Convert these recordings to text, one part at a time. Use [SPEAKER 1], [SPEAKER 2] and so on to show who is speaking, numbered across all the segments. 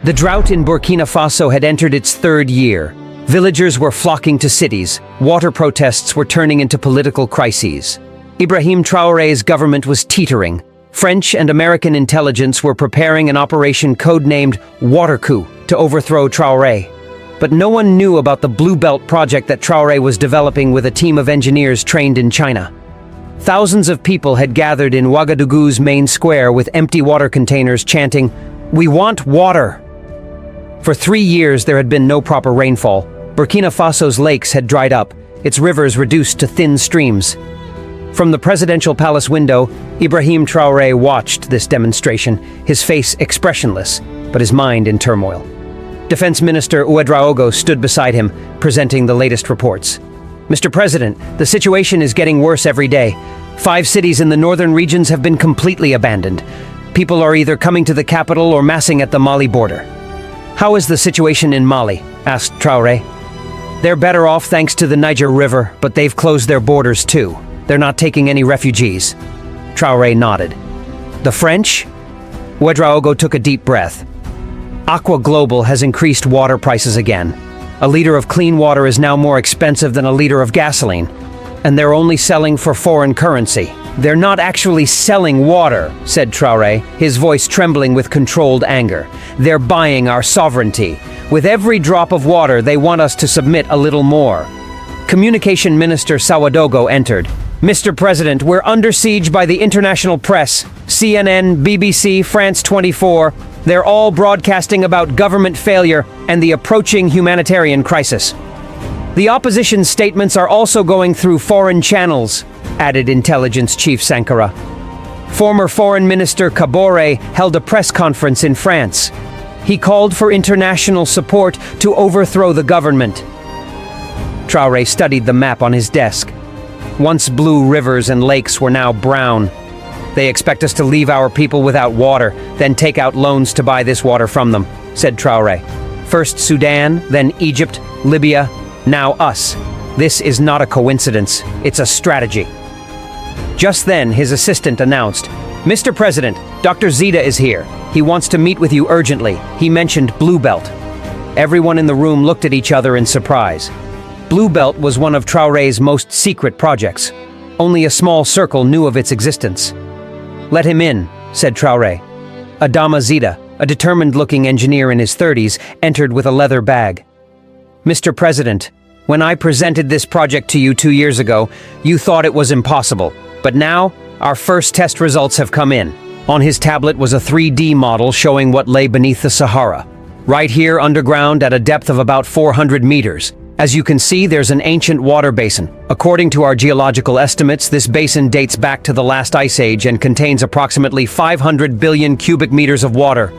[SPEAKER 1] The drought in Burkina Faso had entered its third year. Villagers were flocking to cities. Water protests were turning into political crises. Ibrahim Traoré's government was teetering. French and American intelligence were preparing an operation codenamed Water Coup to overthrow Traoré. But no one knew about the Blue Belt project that Traoré was developing with a team of engineers trained in China. Thousands of people had gathered in Ouagadougou's main square with empty water containers chanting, "We want water!" For 3 years there had been no proper rainfall. Burkina Faso's lakes had dried up, its rivers reduced to thin streams. From the presidential palace window, Ibrahim Traoré watched this demonstration, his face expressionless, but his mind in turmoil. Defense Minister Ouedraogo stood beside him, presenting the latest reports. "Mr. President, the situation is getting worse every day. 5 cities in the northern regions have been completely abandoned. People are either coming to the capital or massing at the Mali border." "How is the situation in Mali?" asked Traoré. "They're better off thanks to the Niger River, but they've closed their borders too. They're not taking any refugees." Traoré nodded. "The French?" Ouedraogo took a deep breath. "Aqua Global has increased water prices again. A liter of clean water is now more expensive than a liter of gasoline. And they're only selling for foreign currency." "They're not actually selling water," said Traoré, his voice trembling with controlled anger. "They're buying our sovereignty. With every drop of water, they want us to submit a little more." Communication Minister Ouedraogo entered. "Mr. President, we're under siege by the international press. CNN, BBC, France 24. They're all broadcasting about government failure and the approaching humanitarian crisis. The opposition's statements are also going through foreign channels," added Intelligence Chief Sankara. Former Foreign Minister Kabore held a press conference in France. He called for international support to overthrow the government. Traoré studied the map on his desk. Once blue rivers and lakes were now brown. "They expect us to leave our people without water, then take out loans to buy this water from them," said Traoré. "First Sudan, then Egypt, Libya, now us. This is not a coincidence, it's a strategy." Just then, his assistant announced, "Mr. President, Dr. Zita is here. He wants to meet with you urgently. He mentioned Blue Belt." Everyone in the room looked at each other in surprise. Blue Belt was one of Traoré's most secret projects. Only a small circle knew of its existence. "Let him in," said Traoré. Adama Zita, a determined-looking engineer in his 30s, entered with a leather bag. "Mr. President, when I presented this project to you 2 years ago, you thought it was impossible. But now, our first test results have come in." On his tablet was a 3D model showing what lay beneath the Sahara. Right here underground at a depth of about 400 meters. As you can see, there's an ancient water basin. According to our geological estimates, this basin dates back to the last ice age and contains approximately 500 billion cubic meters of water.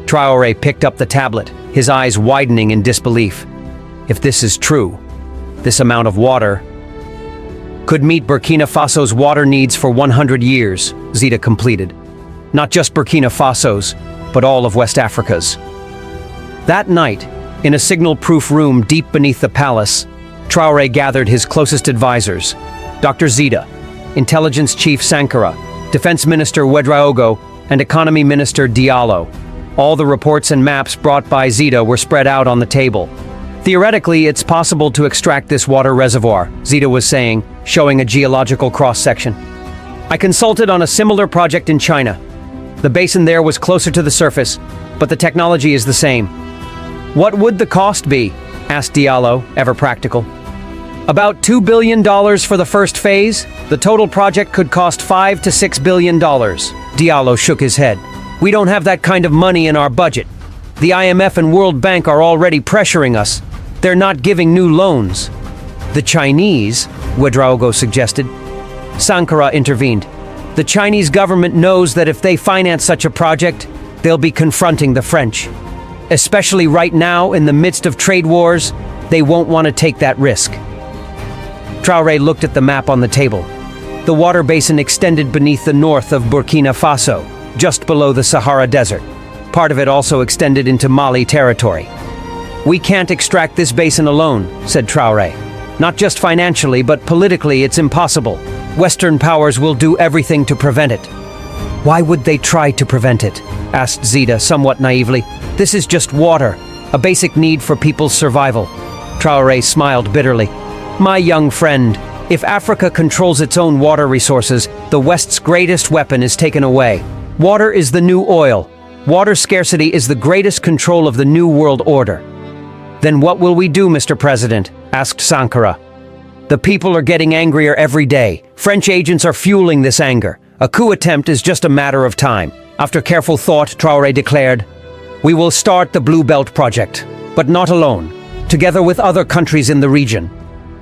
[SPEAKER 1] Traoré picked up the tablet, his eyes widening in disbelief. If this is true, this amount of water could meet Burkina Faso's water needs for 100 years, Zita completed. Not just Burkina Faso's, but all of West Africa's. That night, in a signal-proof room deep beneath the palace, Traoré gathered his closest advisors, Dr. Zita, Intelligence Chief Sankara, Defense Minister Ouedraogo, and Economy Minister Diallo. All the reports and maps brought by Zita were spread out on the table. "Theoretically, it's possible to extract this water reservoir," Zita was saying, showing a geological cross-section. "I consulted on a similar project in China. The basin there was closer to the surface, but the technology is the same." "What would the cost be?" asked Diallo, ever practical. "About $2 billion for the first phase. The total project could cost $5 to $6 billion. Diallo shook his head. "We don't have that kind of money in our budget. The IMF and World Bank are already pressuring us. They're not giving new loans." "The Chinese," Ouedraogo suggested. Sankara intervened. "The Chinese government knows that if they finance such a project, they'll be confronting the French. Especially right now, in the midst of trade wars, they won't want to take that risk." Traoré looked at the map on the table. The water basin extended beneath the north of Burkina Faso, just below the Sahara Desert. Part of it also extended into Mali territory. "We can't extract this basin alone," said Traoré. "Not just financially, but politically it's impossible. Western powers will do everything to prevent it." Why would they try to prevent it? Asked Zita somewhat naively. This is just water, a basic need for people's survival. Traore smiled bitterly. My young friend, if Africa controls its own water resources, the West's greatest weapon is taken away. Water is the new oil. Water scarcity is the greatest control of the New World Order. Then what will we do, Mr. President? Asked Sankara. The people are getting angrier every day. French agents are fueling this anger. A coup attempt is just a matter of time. After careful thought, Traore declared, we will start the Blue Belt Project, but not alone, together with other countries in the region.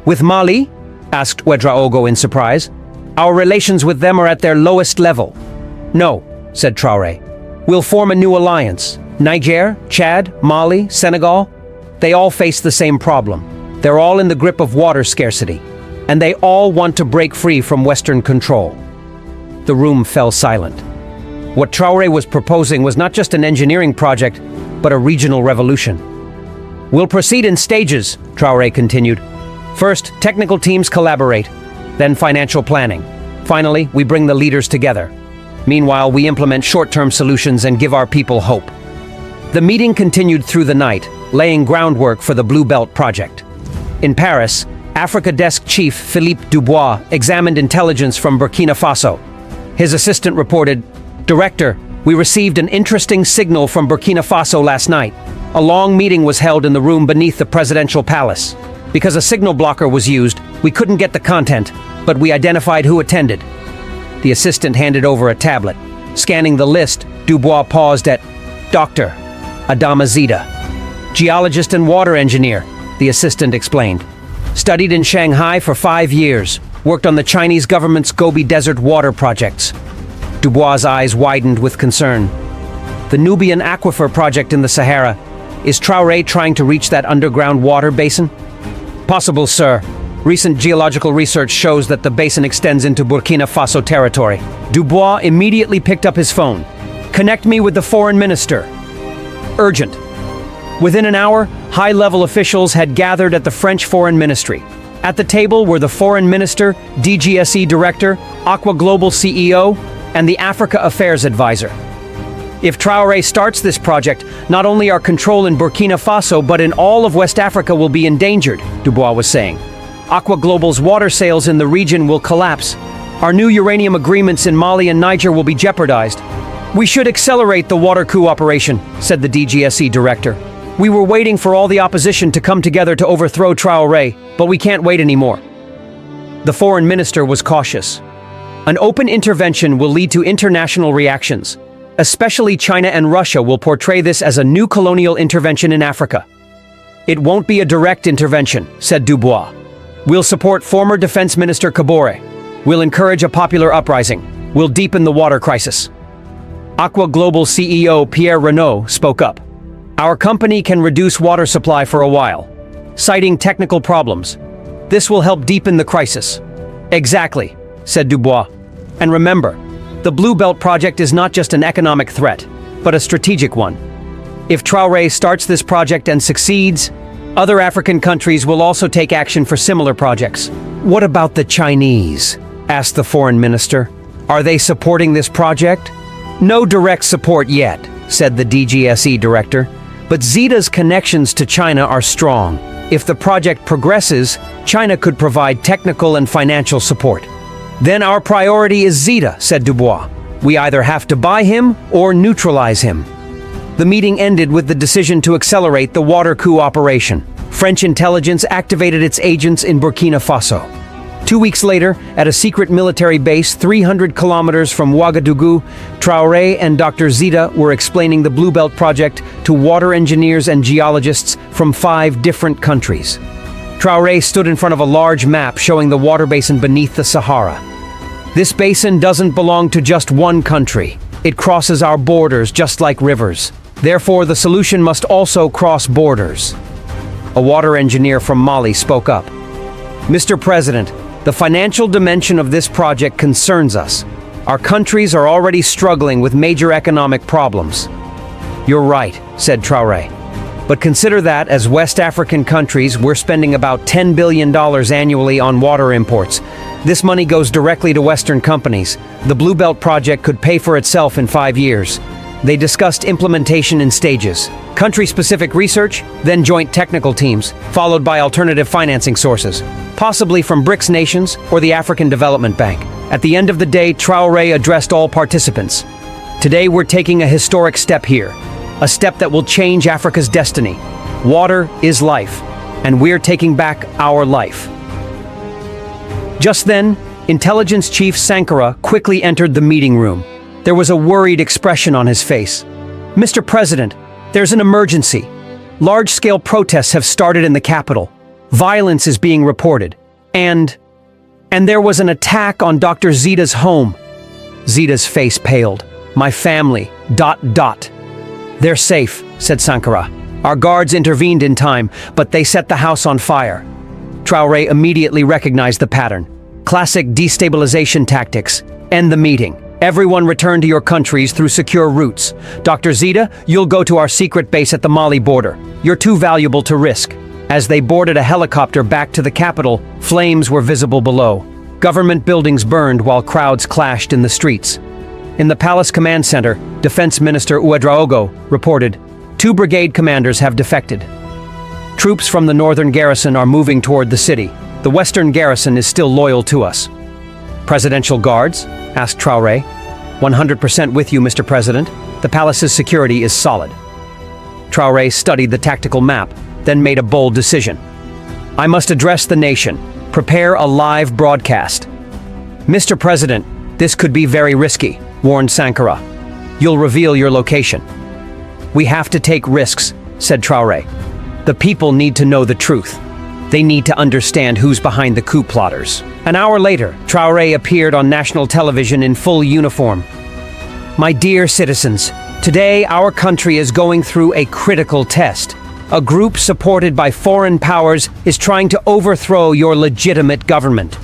[SPEAKER 1] With Mali? Asked Ouedraogo in surprise. Our relations with them are at their lowest level. No, said Traore. We'll form a new alliance. Niger, Chad, Mali, Senegal, they all face the same problem. They're all in the grip of water scarcity, and they all want to break free from Western control. The room fell silent. What Traore was proposing was not just an engineering project, but a regional revolution. We'll proceed in stages, Traore continued. First, technical teams collaborate, then financial planning. Finally, we bring the leaders together. Meanwhile, we implement short-term solutions and give our people hope. The meeting continued through the night, laying groundwork for the Blue Belt Project. In Paris, Africa Desk Chief Philippe Dubois examined intelligence from Burkina Faso. His assistant reported, Director, we received an interesting signal from Burkina Faso last night. A long meeting was held in the room beneath the presidential palace. Because a signal blocker was used, we couldn't get the content, but we identified who attended. The assistant handed over a tablet. Scanning the list, Dubois paused at Dr. Adama Zita. Geologist and water engineer, the assistant explained. Studied in Shanghai for 5 years, worked on the Chinese government's Gobi Desert water projects. Dubois' eyes widened with concern. The Nubian Aquifer project in the Sahara. Is Traore trying to reach that underground water basin? Possible, sir. Recent geological research shows that the basin extends into Burkina Faso territory. Dubois immediately picked up his phone. Connect me with the foreign minister. Urgent. Within an hour, high-level officials had gathered at the French Foreign Ministry. At the table were the Foreign Minister, DGSE Director, Aqua Global CEO, and the Africa Affairs Advisor. If Traore starts this project, not only our control in Burkina Faso but in all of West Africa will be endangered, Dubois was saying. Aqua Global's water sales in the region will collapse. Our new uranium agreements in Mali and Niger will be jeopardized. We should accelerate the water coup operation, said the DGSE Director. We were waiting for all the opposition to come together to overthrow Traore, but we can't wait anymore. The foreign minister was cautious. An open intervention will lead to international reactions. Especially China and Russia will portray this as a new colonial intervention in Africa. It won't be a direct intervention, said Dubois. We'll support former Defense Minister Kabore. We'll encourage a popular uprising. We'll deepen the water crisis. Aqua Global CEO Pierre Renaud spoke up. Our company can reduce water supply for a while, citing technical problems. This will help deepen the crisis. Exactly, said Dubois. And remember, the Blue Belt Project is not just an economic threat, but a strategic one. If Traore starts this project and succeeds, other African countries will also take action for similar projects. What about the Chinese? Asked the foreign minister. Are they supporting this project? No direct support yet, said the DGSE director. But Zita's connections to China are strong. If the project progresses, China could provide technical and financial support. Then our priority is Zita, said Dubois. We either have to buy him or neutralize him. The meeting ended with the decision to accelerate the water coup operation. French intelligence activated its agents in Burkina Faso. 2 weeks later, at a secret military base 300 kilometers from Ouagadougou, Traore and Dr. Zita were explaining the Blue Belt Project to water engineers and geologists from 5 different countries. Traore stood in front of a large map showing the water basin beneath the Sahara. This basin doesn't belong to just one country. It crosses our borders just like rivers. Therefore, the solution must also cross borders. A water engineer from Mali spoke up. Mr. President, the financial dimension of this project concerns us. Our countries are already struggling with major economic problems. You're right, said Traore. But consider that as West African countries, we're spending about $10 billion annually on water imports. This money goes directly to Western companies. The Blue Belt project could pay for itself in 5 years. They discussed implementation in stages. Country-specific research, then joint technical teams, followed by alternative financing sources, possibly from BRICS nations or the African Development Bank. At the end of the day, Traoré addressed all participants. Today we're taking a historic step here, a step that will change Africa's destiny. Water is life, and we're taking back our life. Just then, Intelligence Chief Sankara quickly entered the meeting room. There was a worried expression on his face. "Mr. President, there's an emergency. Large-scale protests have started in the capital. Violence is being reported. And there was an attack on Dr. Zita's home." Zita's face paled. "My family, ... They're safe," said Sankara. "Our guards intervened in time, but they set the house on fire." Traoré immediately recognized the pattern. Classic destabilization tactics. End the meeting. Everyone return to your countries through secure routes. Dr. Zita, you'll go to our secret base at the Mali border. You're too valuable to risk. As they boarded a helicopter back to the capital, flames were visible below. Government buildings burned while crowds clashed in the streets. In the palace command center, Defense Minister Ouedraogo reported, 2 brigade commanders have defected. Troops from the northern garrison are moving toward the city. The western garrison is still loyal to us. Presidential guards? Asked Traoré. 100% with you, Mr. President. The palace's security is solid. Traoré studied the tactical map, then made a bold decision. I must address the nation. Prepare a live broadcast. Mr. President, this could be very risky, warned Sankara. You'll reveal your location. We have to take risks, said Traoré. The people need to know the truth. They need to understand who's behind the coup plotters. An hour later, Traoré appeared on national television in full uniform. My dear citizens, today our country is going through a critical test. A group supported by foreign powers is trying to overthrow your legitimate government.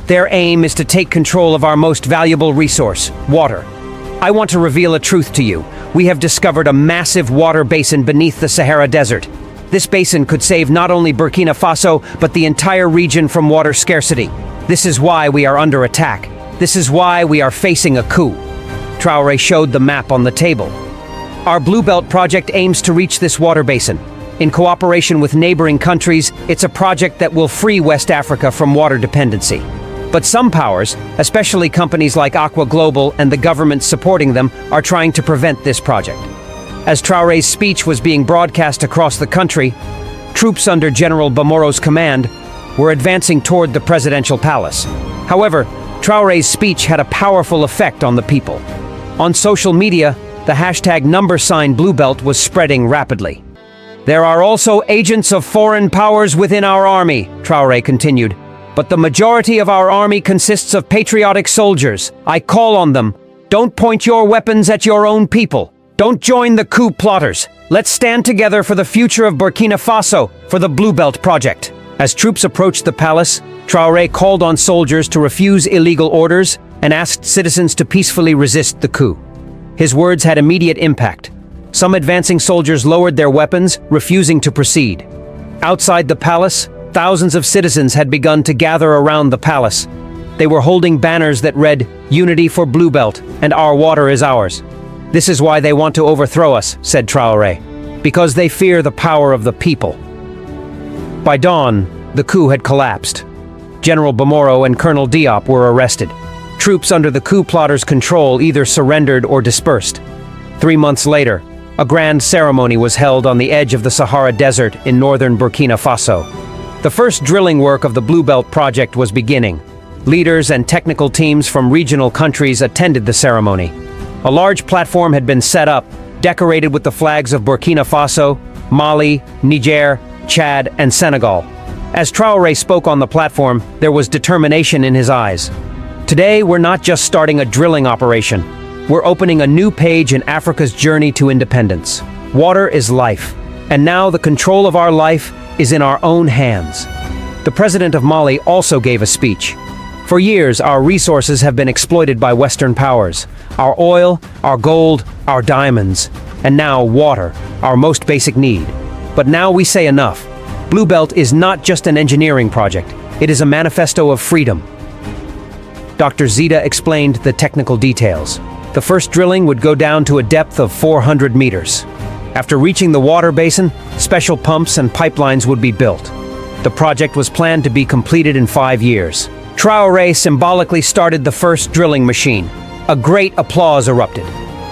[SPEAKER 1] Their aim is to take control of our most valuable resource, water. I want to reveal a truth to you. We have discovered a massive water basin beneath the Sahara Desert. This basin could save not only Burkina Faso, but the entire region from water scarcity. This is why we are under attack. This is why we are facing a coup. Traoré showed the map on the table. Our Blue Belt project aims to reach this water basin. In cooperation with neighboring countries, it's a project that will free West Africa from water dependency. But some powers, especially companies like Aqua Global and the government supporting them, are trying to prevent this project. As Traoré's speech was being broadcast across the country, troops under General Bamoro's command were advancing toward the presidential palace. However, Traoré's speech had a powerful effect on the people. On social media, the hashtag #Bluebelt was spreading rapidly. There are also agents of foreign powers within our army, Traoré continued. But the majority of our army consists of patriotic soldiers. I call on them. Don't point your weapons at your own people. Don't join the coup plotters. Let's stand together for the future of Burkina Faso, for the Blue Belt project. As troops approached the palace, Traoré called on soldiers to refuse illegal orders and asked citizens to peacefully resist the coup. His words had immediate impact. Some advancing soldiers lowered their weapons, refusing to proceed. Outside the palace, thousands of citizens had begun to gather around the palace. They were holding banners that read, "Unity for Blue Belt, and our water is ours." This is why they want to overthrow us, said Traoré, because they fear the power of the people. By dawn, the coup had collapsed. General Bamoro and Colonel Diop were arrested. Troops under the coup plotters' control either surrendered or dispersed. 3 months later, a grand ceremony was held on the edge of the Sahara Desert in northern Burkina Faso. The first drilling work of the Blue Belt project was beginning. Leaders and technical teams from regional countries attended the ceremony. A large platform had been set up, decorated with the flags of Burkina Faso, Mali, Niger, Chad, and Senegal. As Traoré spoke on the platform, there was determination in his eyes. Today, we're not just starting a drilling operation. We're opening a new page in Africa's journey to independence. Water is life, and now the control of our life is in our own hands. The president of Mali also gave a speech. For years, our resources have been exploited by Western powers. Our oil, our gold, our diamonds, and now water, our most basic need. But now we say enough. Blue Belt is not just an engineering project. It is a manifesto of freedom. Dr. Zita explained the technical details. The first drilling would go down to a depth of 400 meters. After reaching the water basin, special pumps and pipelines would be built. The project was planned to be completed in 5 years. Traore symbolically started the first drilling machine. A great applause erupted.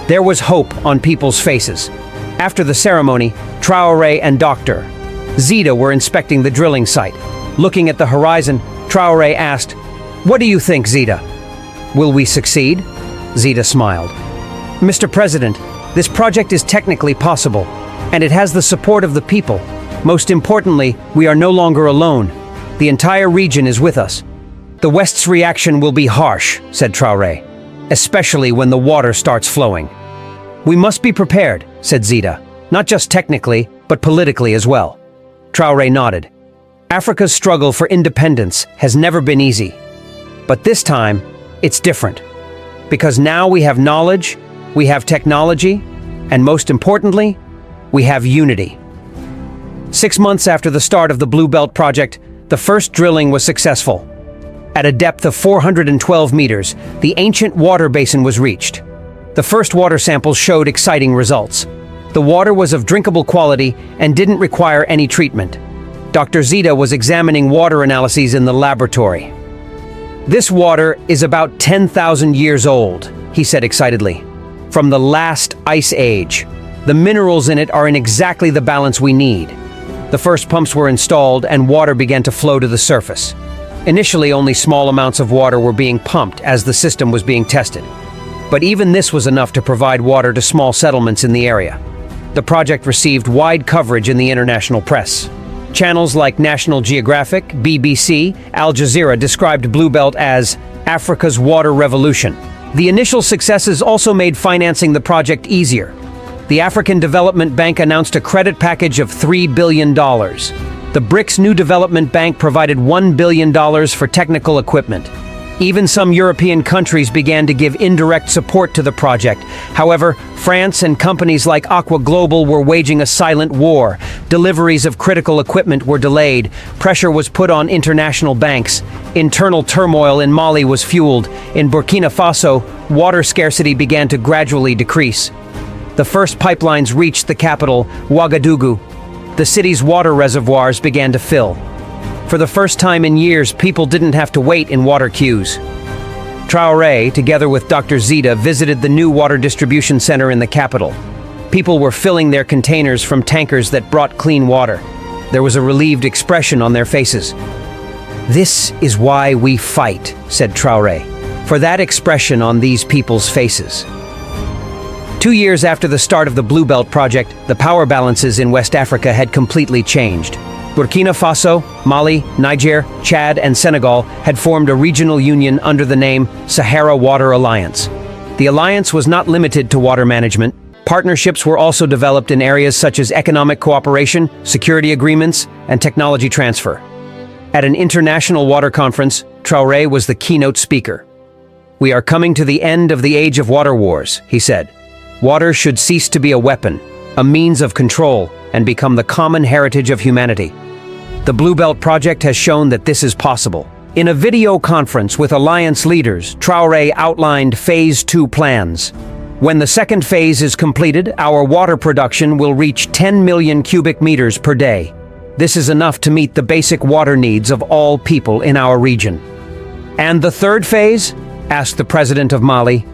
[SPEAKER 1] There was hope on people's faces. After the ceremony, Traore and Dr. Zita were inspecting the drilling site. Looking at the horizon, Traore asked, "What do you think, Zita? Will we succeed?" Zita smiled. "Mr. President, this project is technically possible, and it has the support of the people. Most importantly, we are no longer alone. The entire region is with us." "The West's reaction will be harsh," said Traore, "especially when the water starts flowing." "We must be prepared," said Zita, "not just technically, but politically as well." Traore nodded. Africa's struggle for independence has never been easy. But this time, it's different. Because now we have knowledge, we have technology, and most importantly, we have unity. 6 months after the start of the Blue Belt project, the first drilling was successful. At a depth of 412 meters, the ancient water basin was reached. The first water samples showed exciting results. The water was of drinkable quality and didn't require any treatment. Dr. Zita was examining water analyses in the laboratory. "This water is about 10,000 years old," he said excitedly. "From the last ice age. The minerals in it are in exactly the balance we need." The first pumps were installed and water began to flow to the surface. Initially, only small amounts of water were being pumped as the system was being tested. But even this was enough to provide water to small settlements in the area. The project received wide coverage in the international press. Channels like National Geographic, BBC, Al Jazeera described Blue Belt as Africa's water revolution. The initial successes also made financing the project easier. The African Development Bank announced a credit package of $3 billion. The BRICS New Development Bank provided $1 billion for technical equipment. Even some European countries began to give indirect support to the project. However, France and companies like Aqua Global were waging a silent war. Deliveries of critical equipment were delayed. Pressure was put on international banks. Internal turmoil in Mali was fueled. In Burkina Faso, water scarcity began to gradually decrease. The first pipelines reached the capital, Ouagadougou. The city's water reservoirs began to fill. For the first time in years, people didn't have to wait in water queues. Traore, together with Dr. Zita, visited the new water distribution center in the capital. People were filling their containers from tankers that brought clean water. There was a relieved expression on their faces. "This is why we fight," said Traore, "for that expression on these people's faces." 2 years after the start of the Blue Belt project, the power balances in West Africa had completely changed. Burkina Faso, Mali, Niger, Chad, and Senegal had formed a regional union under the name Sahara Water Alliance. The alliance was not limited to water management. Partnerships were also developed in areas such as economic cooperation, security agreements, and technology transfer. At an international water conference, Traore was the keynote speaker. "We are coming to the end of the age of water wars," he said. "Water should cease to be a weapon, a means of control, and become the common heritage of humanity." The Blue Belt project has shown that this is possible. In a video conference with alliance leaders, Traore outlined Phase 2 plans. When the second phase is completed, our water production will reach 10 million cubic meters per day. This is enough to meet the basic water needs of all people in our region. "And the third phase?" asked the president of Mali.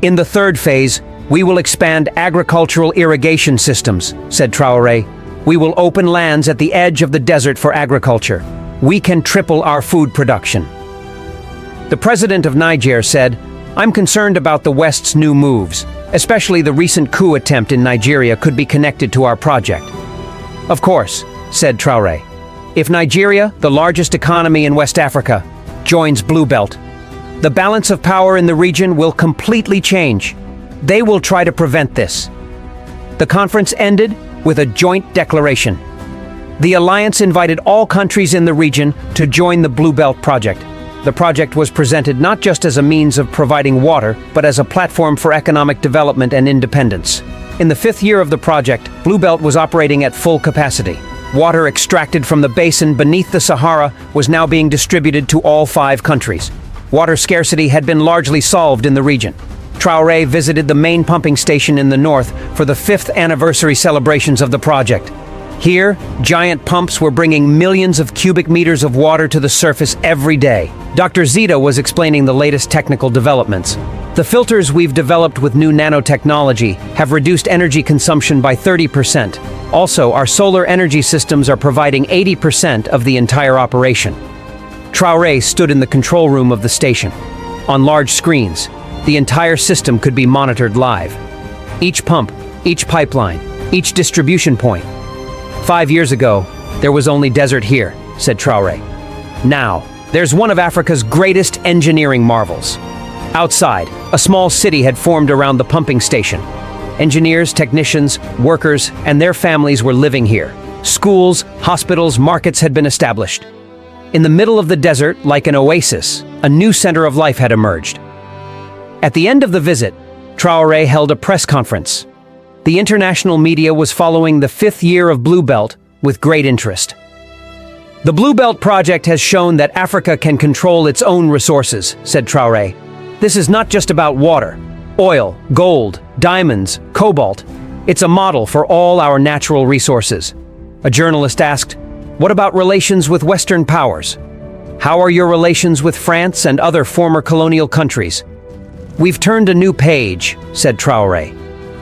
[SPEAKER 1] "In the third phase, we will expand agricultural irrigation systems," said Traore. "We will open lands at the edge of the desert for agriculture. We can triple our food production." The president of Niger said, "I'm concerned about the West's new moves, especially the recent coup attempt in Nigeria could be connected to our project." "Of course," said Traore. "If Nigeria, the largest economy in West Africa, joins Blue Belt, the balance of power in the region will completely change. They will try to prevent this." The conference ended with a joint declaration. The alliance invited all countries in the region to join the Blue Belt project. The project was presented not just as a means of providing water, but as a platform for economic development and independence. In the 5th year of the project, Blue Belt was operating at full capacity. Water extracted from the basin beneath the Sahara was now being distributed to all 5 countries. Water scarcity had been largely solved in the region. Traoré visited the main pumping station in the north for the 5th anniversary celebrations of the project. Here, giant pumps were bringing millions of cubic meters of water to the surface every day. Dr. Zita was explaining the latest technical developments. The filters we've developed with new nanotechnology have reduced energy consumption by 30%. Also, our solar energy systems are providing 80% of the entire operation. Traoré stood in the control room of the station. On large screens, the entire system could be monitored live. Each pump, each pipeline, each distribution point. 5 years ago, there was only desert here, said Traoré. Now, there's one of Africa's greatest engineering marvels. Outside, a small city had formed around the pumping station. Engineers, technicians, workers, and their families were living here. Schools, hospitals, markets had been established. In the middle of the desert, like an oasis, a new center of life had emerged. At the end of the visit, Traoré held a press conference. The international media was following the 5th year of Blue Belt with great interest. The Blue Belt project has shown that Africa can control its own resources, said Traoré. This is not just about water, oil, gold, diamonds, cobalt. It's a model for all our natural resources. A journalist asked, "What about relations with Western powers? How are your relations with France and other former colonial countries?" "We've turned a new page," said Traoré.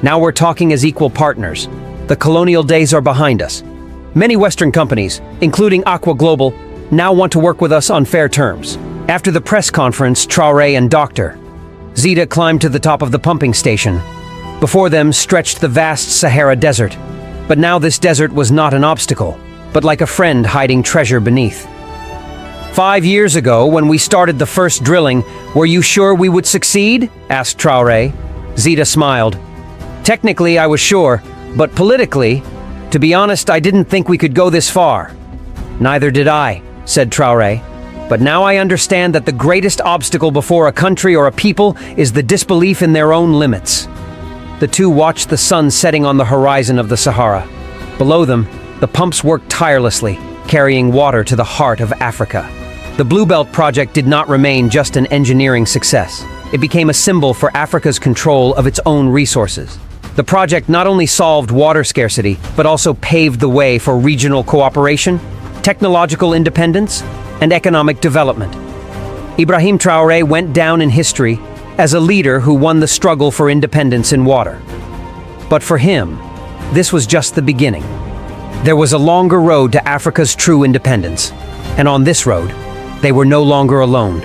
[SPEAKER 1] "Now we're talking as equal partners. The colonial days are behind us. Many Western companies, including Aqua Global, now want to work with us on fair terms." After the press conference, Traoré and Dr. Zita climbed to the top of the pumping station. Before them stretched the vast Sahara Desert. But now this desert was not an obstacle, but like a friend hiding treasure beneath. 5 years ago, when we started the first drilling, were you sure we would succeed?" asked Traoré. Zita smiled. "Technically, I was sure, but politically, to be honest, I didn't think we could go this far." "Neither did I," said Traoré. "But now I understand that the greatest obstacle before a country or a people is the disbelief in their own limits." The two watched the sun setting on the horizon of the Sahara. Below them, the pumps worked tirelessly, carrying water to the heart of Africa. The Blue Belt project did not remain just an engineering success. It became a symbol for Africa's control of its own resources. The project not only solved water scarcity, but also paved the way for regional cooperation, technological independence, and economic development. Ibrahim Traoré went down in history as a leader who won the struggle for independence in water. But for him, this was just the beginning. There was a longer road to Africa's true independence, and on this road, they were no longer alone.